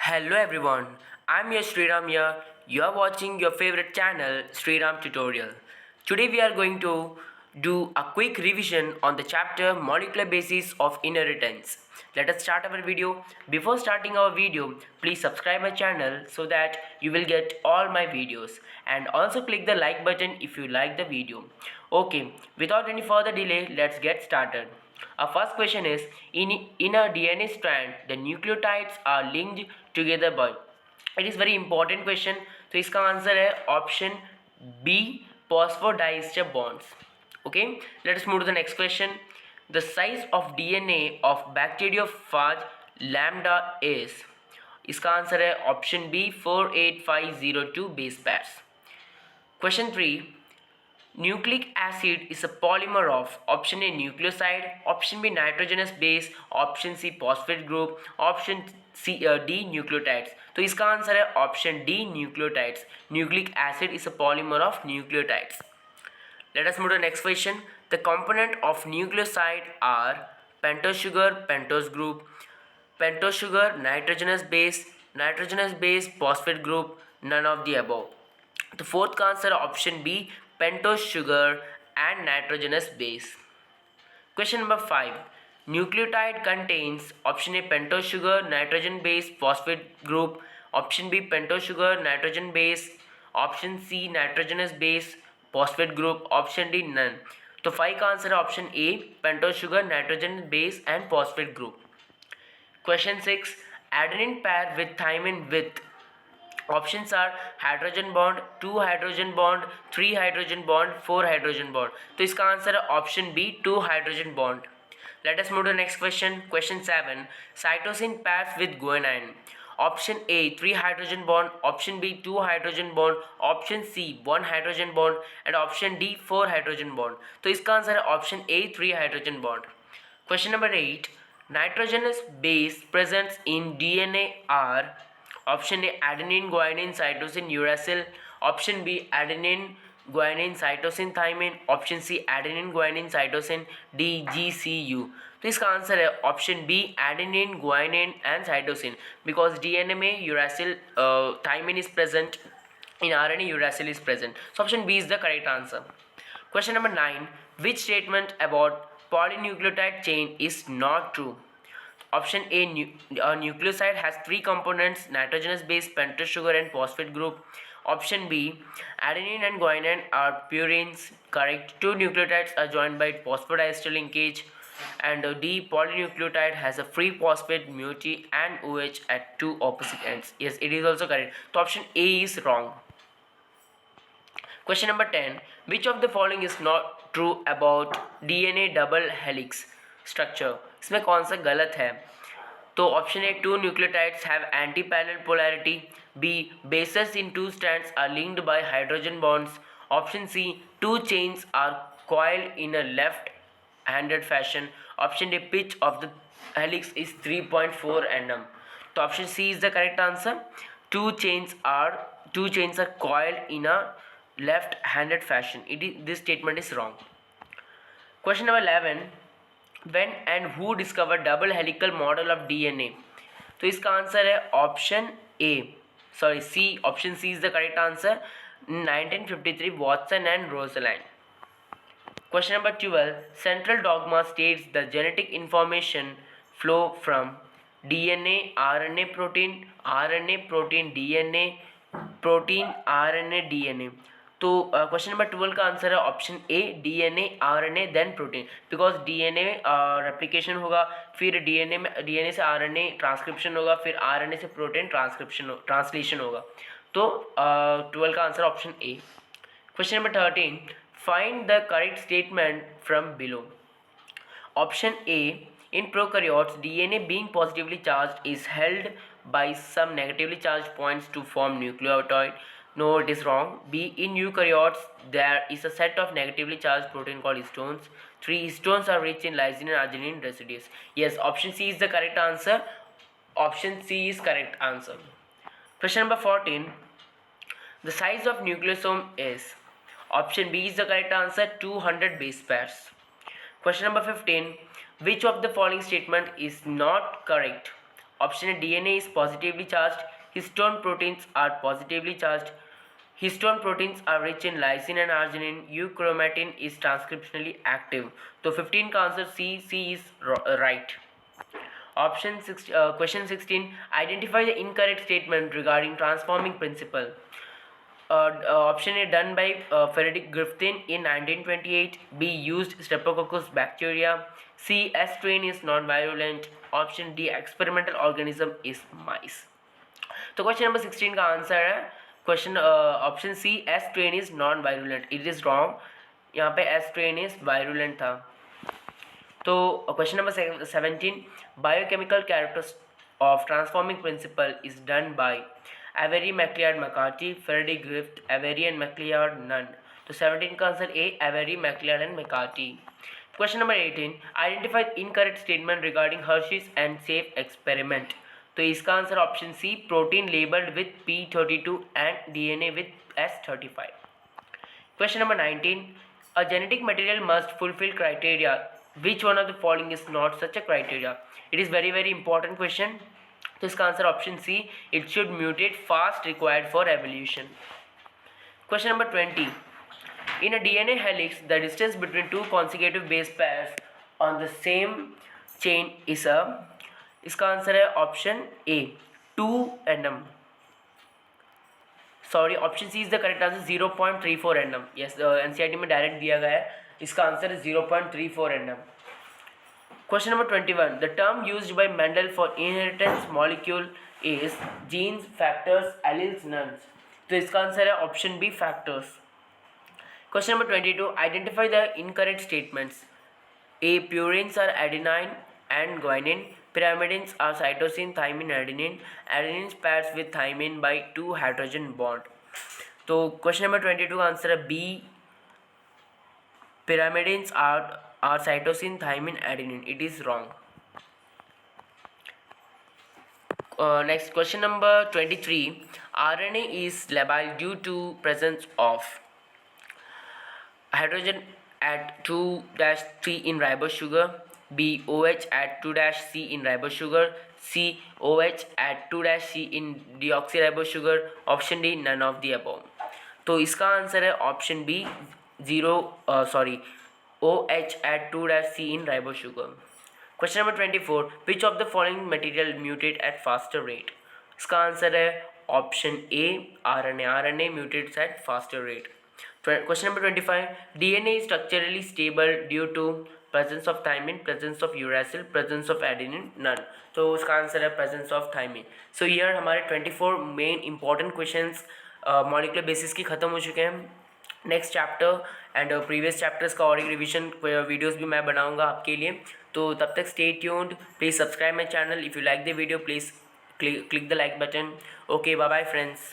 Hello everyone, I'm your Sriram here. You are watching your favorite channel Sriram Tutorial. Today we are going to do a quick revision on the chapter Molecular Basis of Inheritance. Let us start our video. Before starting our video, please subscribe my channel so that you will get all my videos, and also click the like button if you like the video. Okay, without any further delay, let's get started. Our first question is, in a DNA strand, the nucleotides are linked together by. It is very important question. तो इसका answer है option B, phosphodiester bonds. Okay, let us move to the next question. The size of DNA of bacteriophage lambda is. इसका answer है option B 48502 base pairs. Question 3. Nucleic acid is a polymer of option A nucleoside, option B nitrogenous base, option C phosphate group, option C D nucleotides. तो इसका answer है option D nucleotides. Nucleic acid is a polymer of nucleotides. Let us move to the next question. The component of nucleoside are pentose sugar, pentose group, pentose sugar, nitrogenous base, phosphate group, none of the above. तो fourth का answer option B pentose sugar and nitrogenous base. Question number 5. Nucleotide contains option A pentose sugar, nitrogen base, phosphate group, option B pentose sugar, nitrogen base, option C nitrogenous base, phosphate group, option D none. तो 5 का answer है option A pentose sugar, nitrogen base and phosphate group. Question 6. Adenine pair with thymine with. Options are hydrogen bond, 2 hydrogen bond, 3 hydrogen bond, 4 hydrogen bond. तो इसका answer है option B 2 hydrogen bond. Let us move to next question. Question 7. Cytosine pairs with guanine. Option A 3 hydrogen bond, option B 2 hydrogen bond, option C 1 hydrogen bond and option D 4 hydrogen bond. तो इसका answer है option A 3 hydrogen bond. Question number 8. Nitrogenous base presents in DNA are. Option A adenine, guanine, cytosine, uracil. Option B adenine, guanine, cytosine, thymine. Option C adenine, guanine, cytosine, D GCU. तो इसका answer है option B adenine, guanine and cytosine, because DNA में uracil, thymine is present, in RNA uracil is present. So option B is the correct answer. Question number 9. Which statement about polynucleotide chain is not true? Option A, nucleoside has 3 components: nitrogenous base, pentose sugar and phosphate group. Option B, adenine and guanine are purines. Correct. 2 nucleotides are joined by phosphodiester linkage. And D, polynucleotide has a free phosphate moiety and OH at 2 opposite ends. Yes, it is also correct. So option A is wrong. Question number 10. Which of the following is not true about DNA double helix structure? इसमें कौन सा गलत है? तो option A 2 nucleotides have anti parallel polarity. B bases in 2 strands are linked by hydrogen bonds. Option C 2 chains are coiled in a left handed fashion. Option D pitch of the helix is 3.4 nm. तो option C is the correct answer. Two chains are coiled in a left handed fashion. This statement is wrong. Question number 11. When and who discovered double helical model of DNA? तो इसका answer है option C. Option C is the correct answer. 1953 Watson and Rosalind. Question number 12. Central dogma states the genetic information flow from DNA, RNA, protein, DNA, protein, RNA, DNA. तो question number 12 का answer है option A DNA, RNA then protein. Because DNA replication होगा, फिर DNA से RNA transcription होगा, फिर RNA से protein translation होगा. तो 12 का answer option A. Question number 13. Find the correct statement from below. Option A in prokaryotes, DNA being positively charged is held by some negatively charged points to form nucleotide. No, it is wrong. B, in eukaryotes there is a set of negatively charged protein called histones. 3, histones are rich in lysine and arginine residues. Yes, option C is the correct answer. Option C is correct answer. Question number 14. The size of nucleosome is. Option B is the correct answer, 200 base pairs. Question number 15. Which of the following statement is not correct? Option A DNA is positively charged, histone proteins are positively charged, histone proteins are rich in lysine and arginine, euchromatin is transcriptionally active. तो 15 का answer C is right. Question 16. Identify the incorrect statement regarding transforming principle. Option A, done by Frederick Griffin in 1928. B, used Streptococcus bacteria. C, S strain is non-virulent. Option D, experimental organism is mice. तो question number 16 का answer है question option C, S strain is non virulent. It is wrong. यहाँ पे S strain is virulent था. तो question number 17, biochemical characters of transforming principle is done by Avery, MacLeod, McCarty, Faraday, Griffith, Avery and MacLeod, none. तो 17 का answer A, Avery, MacLeod and McCarty. Question number 18, identify incorrect statement regarding Hershey's and Chase experiment. तो इसका answer option C, protein labelled with P32 and DNA with S35. Question number 19. A genetic material must fulfill criteria. Which one of the following is not such a criteria? It is very important question. तो इसका answer option C, it should mutate fast required for evolution. Question number 20. In a DNA helix, the distance between two consecutive base pairs on the same chain is a. इसका answer है option A, 2 nm. Sorry, option C is the correct answer, 0.34 nm. Yes, NCERT में direct दिया गया है. इसका answer है 0.34 nm. Question number 21. The term used by Mendel for inheritance molecule is genes, factors, alleles, none. तो इसका answer है option B, factors. Question number 22. Identify the incorrect statements. A, purines are adenine and guanine. Pyrimidines are cytosine, thymine, adenine. Adenine pairs with thymine by 2 hydrogen bond. तो question number 22 का answer है B, pyrimidines are cytosine, thymine, adenine. It is wrong. Next, question number 23. RNA is labile due to presence of hydrogen at 2-3 in ribose sugar. B, OH at 2-C in ribose sugar. C, OH at 2-C in deoxyribose sugar. Option D, none of the above. तो इसका answer है option B, OH at 2-C in ribose sugar. Question number 24. Which of the following material mutate at faster rate? इसका answer है option A, RNA. RNA mutates at faster rate. Question number 25. DNA is structurally stable due to presence of thymine, presence of uracil, presence of adenine, none. तो उसका answer है presence of thymine. So here हमारे 24 main important questions molecular basis की ख़त्म हो चुके हैं. Next chapter and previous chapters का और एक रिविजन वीडियोस भी मैं बनाऊंगा आपके लिए. तो तब तक stay tuned. Please subscribe my channel. If you like the video please click the like button. Okay, bye bye friends.